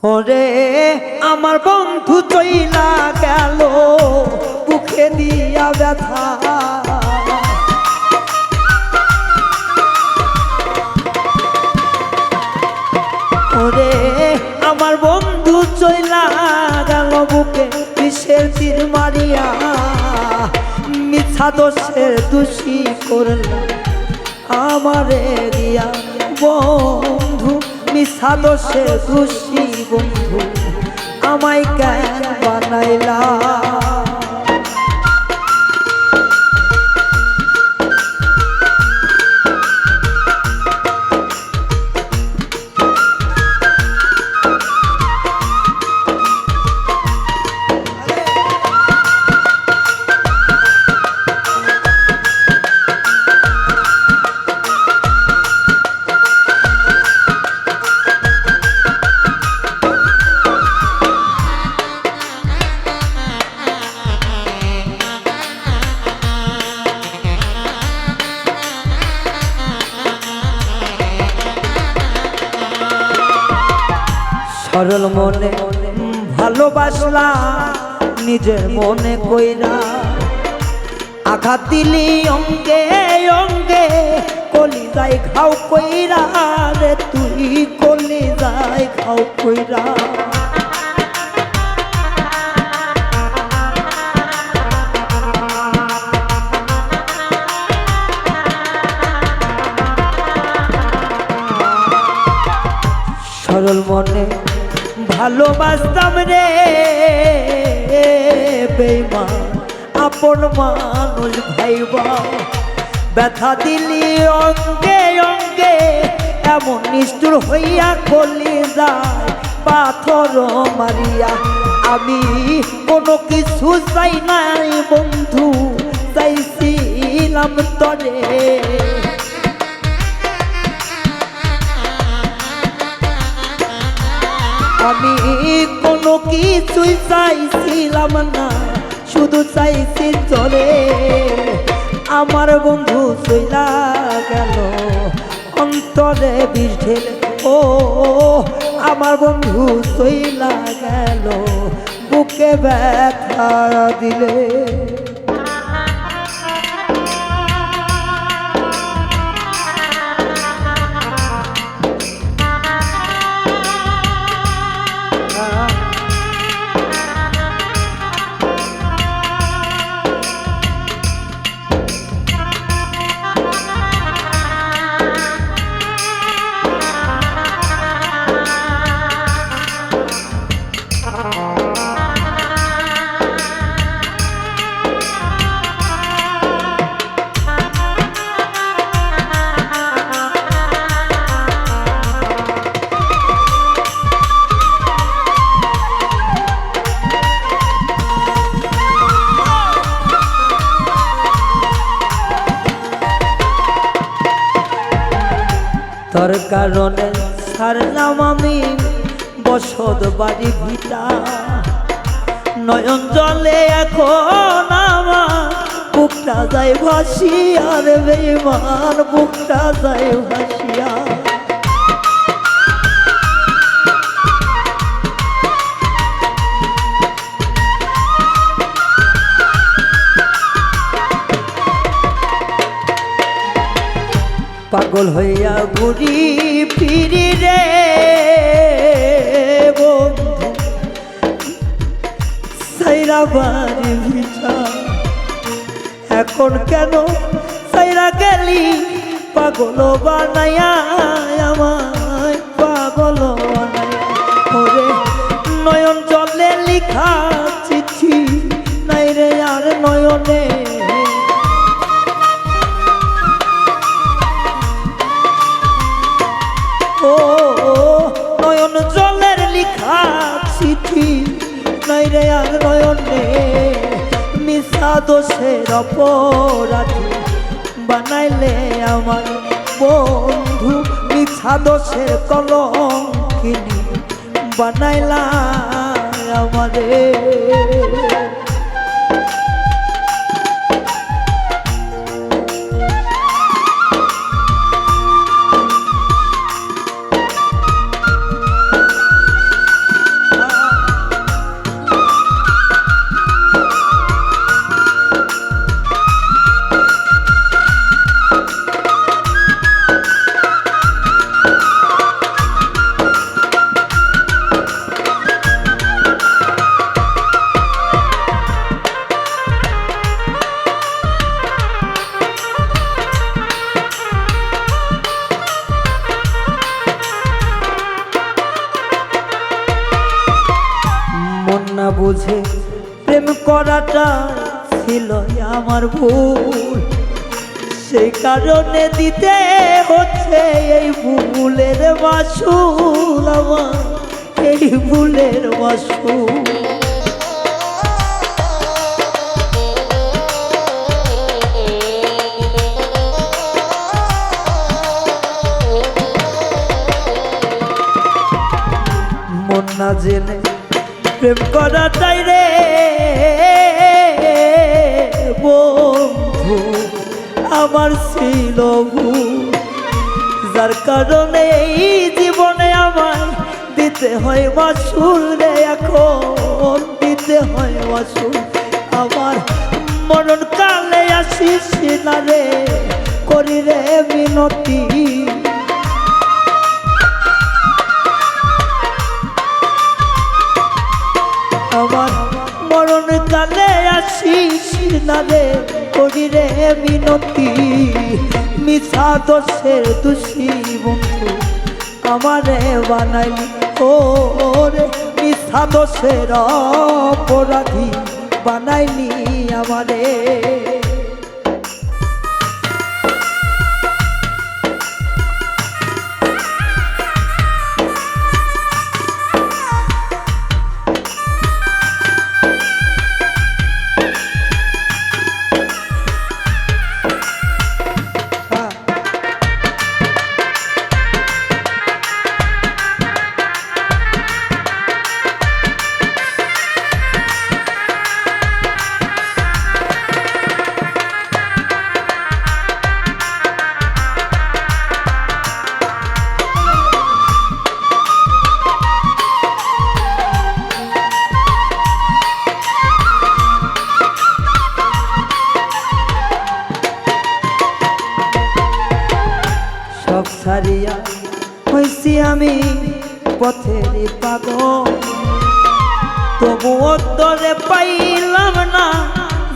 ওরে আমার বন্ধু চইলা গেল বুকে দিয়া ব্যথা, ওরে আমার বন্ধু চইলা গেল বুকে বিষের তীর মারিয়া, মিথ্যা দোষের দোষী করলাম আমারে দিয়া বন্ধু, মিথ্যা দোষে দোষী বন্ধু আমায় কেন বানাইলা। সরল মনে ভালোবাসলা নিজের মনে কইরা, আঘাত দিলি অঙ্গে অঙ্গে কলিজায় খাও কইরা রে, তুই কলিজায় খাও কইরা। সরল মনে ভালোবাসতাম রে বেঈমান, আপন মানুষ ভাইবা ব্যথা দিলি অঙ্গে অঙ্গে, এমন নিষ্ঠুর হইয়া কলিজায় পাথর মারিয়া। আমি কোনো কিছু চাই নাই বন্ধু, চাইছিলাম তরে, আমি কোনো কিছুই চাইছিলাম না, শুধু চাইছি চলে। আমার বন্ধু চইলা গেল অন্তরে বিষ ঢেলে, ও আমার বন্ধু চইলা গেল বুকে ব্যথা দিলে। তোর কারণে ছাড়লাম আমি বসত বাড়ি ভিটা, নয়ন জলে এখন আমার বুকটা যায় ভাসিয়া রে বেঈমান, বুকটা যায় ভাসিয়া। পাগল হইয়া ঘুরি ফিরি রে বন্ধু সাইরা বাড়ি ভিটা, এখন কেন সাইরা গেলি পাগল বানাইয়া আমায়, পাগল বানাইয়া। ওরে নয়ন জলে লিখা চিঠি নাই রে আর নয়নে, ও নয়ন জলের লিখা চিঠি নাই রে আর নয়নে, মিথ্যা দোষের অপরাধী বানাইলে আমার বন্ধু, মিথ্যা দোষের কলঙ্কিনী বানাইলা আমারে। না বুঝে প্রেম করাটা ছিল আমার ভুল, সেই কারণে দিতে হচ্ছে এই ভুলের মাসুল, আমার এই ভুলের মাসুল। মন না জেনে প্রেম করাটাই রে বন্ধু আমার ছিল ভুল, যার কারণে এই জীবনে আমার দিতে হয় মাসুল রে, এখন দিতে হয় মাসুল। আমার মরণ কালে আসিস না রে, করি রে মিনতি, আমার মরণ কালে আসিস না রে, করি রে মিনতি। মিছা দোষের দোষী বন্ধু আমারে বানাইলি ও রে, মিছা দোষের অপরাধী বানাইলি আমারে। সব ছাড়িয়া হইছি আমি পথের পাগল, তবু অন্তরে পাইলাম না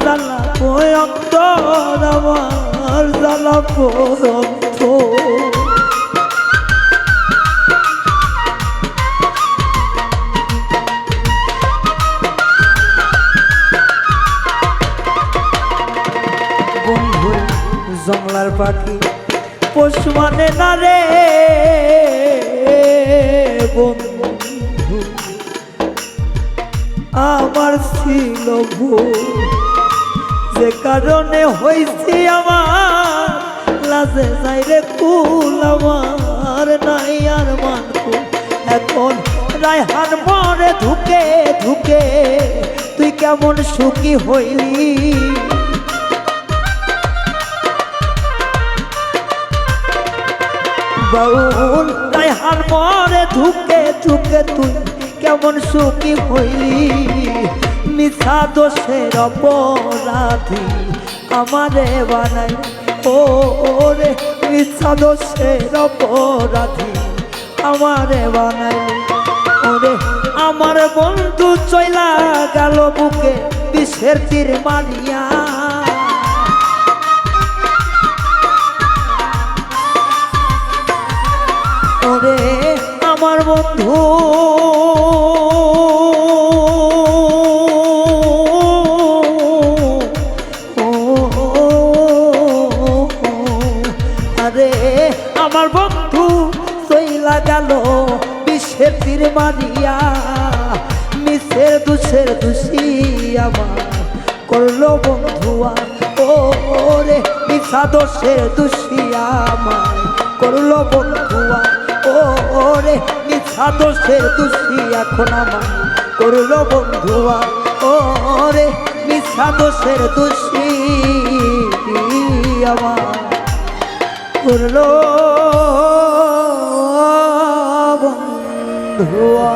জ্বালা অন্তর, আমার জ্বালা অন্তর। বন্ধু জংলার পাখি পোষ মানে না রে বন্ধু, আমার ছিল ভুল, যে কারণে হইছি আমার লাজে যাই রে কুল, আমার নাই আর মানকুল। এখন রায়হান মরে ধুকে ধুকে তুই কেমন সুখী হইলি, বাউল রায়হান মরে ধুকে ধুকে তুই কেমন সুখী হইলি। মিছা দোষের অপরাধী আমারে বানাই ও রে, মিছা দোষের অপরাধী আমারে বানাইলি ওরে। আমার বন্ধু চইলা গেল বুকে বিষের তীর মারিয়া, ওরে আমার বন্ধু আরে আমার বন্ধু চইলা গেল বিষের তীর মারিয়া, মিছের দুষের দোষী আমার করলো বন্ধুয়া ও রে, মিছা দোষের দোষী আমার করলো বন্ধুয়া ও রে, মিছা দোষের দোষী এখন আমার করলো বন্ধুয়া ও রে, মিছা দোষের দোষী আমার করলো বন্ধুয়া।